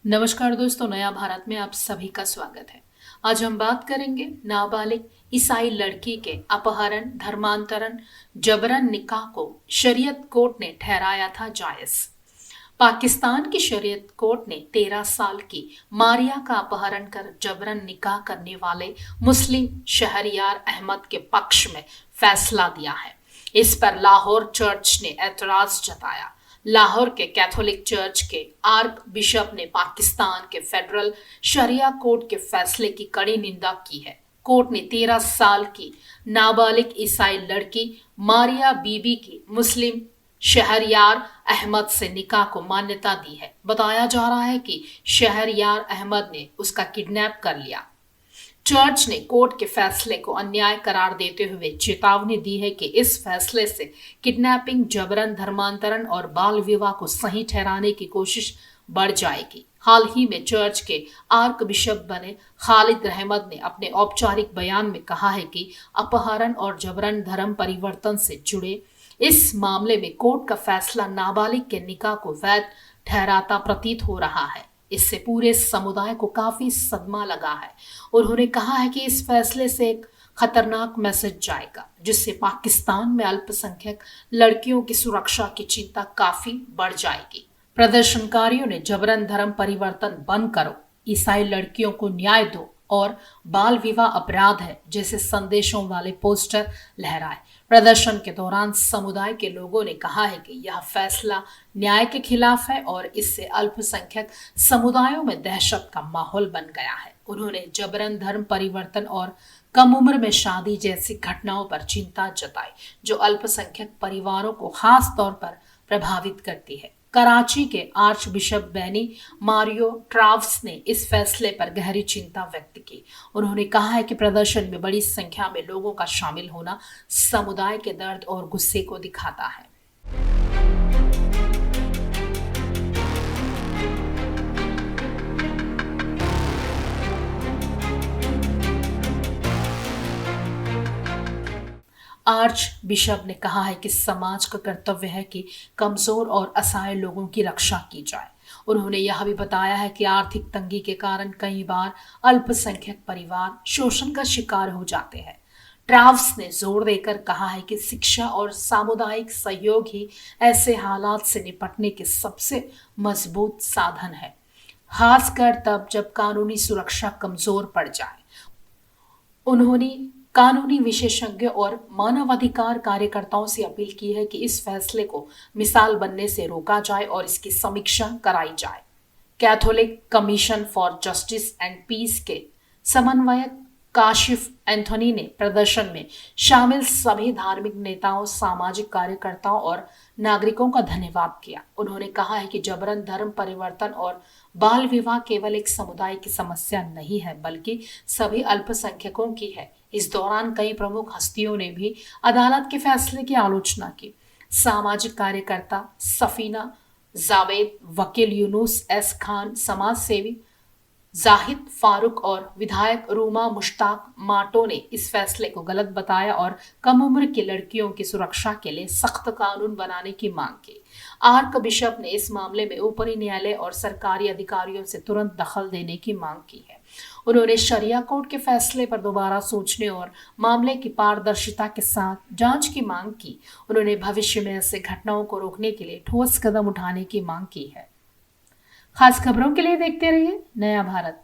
नमस्कार दोस्तों, नया भारत में आप सभी का स्वागत है। आज हम बात करेंगे नाबालिग ईसाई लड़की के अपहरण, धर्मांतरण, जबरन निकाह को शरीयत कोर्ट ने ठहराया था जायज। पाकिस्तान की शरीयत कोर्ट ने 13 साल की मारिया का अपहरण कर जबरन निकाह करने वाले मुस्लिम शहरयार अहमद के पक्ष में फैसला दिया है। इस पर लाहौर चर्च ने ऐतराज जताया। लाहौर के कैथोलिक चर्च के आर्क बिशप ने पाकिस्तान के फेडरल शरिया कोर्ट के फैसले की कड़ी निंदा की है। कोर्ट ने 13 साल की नाबालिग ईसाई लड़की मारिया बीबी की मुस्लिम शहरयार अहमद से निकाह को मान्यता दी है। बताया जा रहा है कि शहरयार अहमद ने उसका किडनैप कर लिया। चर्च ने कोर्ट के फैसले को अन्याय करार देते हुए चेतावनी दी है कि इस फैसले से किडनैपिंग, जबरन धर्मांतरण और बाल विवाह को सही ठहराने की कोशिश बढ़ जाएगी। हाल ही में चर्च के आर्क बिशप बने खालिद रहमत ने अपने औपचारिक बयान में कहा है कि अपहरण और जबरन धर्म परिवर्तन से जुड़े इस मामले में कोर्ट का फैसला नाबालिग के निकाह को वैध ठहराता प्रतीत हो रहा है। इससे पूरे समुदाय को काफी सदमा लगा है। उन्होंने कहा है कि इस फैसले से एक खतरनाक मैसेज जाएगा, जिससे पाकिस्तान में अल्पसंख्यक लड़कियों की सुरक्षा की चिंता काफी बढ़ जाएगी। प्रदर्शनकारियों ने जबरन धर्म परिवर्तन बंद करो, ईसाई लड़कियों को न्याय दो और बाल विवाह अपराध है जैसे संदेशों वाले पोस्टर लहराए। प्रदर्शन के दौरान समुदाय के लोगों ने कहा है कि यह फैसला न्याय के खिलाफ है और इससे अल्पसंख्यक समुदायों में दहशत का माहौल बन गया है। उन्होंने जबरन धर्म परिवर्तन और कम उम्र में शादी जैसी घटनाओं पर चिंता जताई, जो अल्पसंख्यक परिवारों को खास तौर पर प्रभावित करती है। कराची के आर्च बिशप बेनी मारियो ट्राव्स ने इस फैसले पर गहरी चिंता व्यक्त की। उन्होंने कहा है कि प्रदर्शन में बड़ी संख्या में लोगों का शामिल होना समुदाय के दर्द और गुस्से को दिखाता है। आर्च बिशप ने कहा है कि समाज का कर्तव्य है कि कमजोर और असहाय लोगों की रक्षा की जाए। उन्होंने यह भी बताया है कि आर्थिक तंगी के कारण कई बार अल्पसंख्यक परिवार शोषण का शिकार हो जाते हैं। ट्राव्स ने जोर देकर कहा है कि शिक्षा और सामुदायिक सहयोग ही ऐसे हालात से निपटने के सबसे मजबूत साधन है, खासकर तब जब कानूनी सुरक्षा कमजोर पड़ जाए। उन्होंने कानूनी विशेषज्ञ और मानवाधिकार कार्यकर्ताओं से अपील की है कि इस फैसले को मिसाल बनने से रोका जाए और इसकी समीक्षा कराई जाए। Catholic Commission for Justice and Peace के समन्वयक काशिफ एंथोनी ने प्रदर्शन में शामिल सभी धार्मिक नेताओं, सामाजिक कार्यकर्ताओं और नागरिकों का धन्यवाद किया। उन्होंने कहा है कि जबरन धर्म परिवर्तन और बाल विवाह केवल एक समुदाय की समस्या नहीं है, बल्कि सभी अल्पसंख्यकों की है। इस दौरान कई प्रमुख हस्तियों ने भी अदालत के फैसले की आलोचना की। सामाजिक कार्यकर्ता सफीना जावेद, वकील यूनुस एस खान, समाज सेवी जाहिद फारूक और विधायक रूमा मुश्ताक माटो ने इस फैसले को गलत बताया और कम उम्र की लड़कियों की सुरक्षा के लिए सख्त कानून बनाने की मांग की। आर्क बिशप ने इस मामले में ऊपरी न्यायालय और सरकारी अधिकारियों से तुरंत दखल देने की मांग की है। उन्होंने शरिया कोर्ट के फैसले पर दोबारा सोचने और मामले की पारदर्शिता के साथ जांच की मांग की। उन्होंने भविष्य में ऐसे घटनाओं को रोकने के लिए ठोस कदम उठाने की मांग की है। खास खबरों के लिए देखते रहिए नया भारत।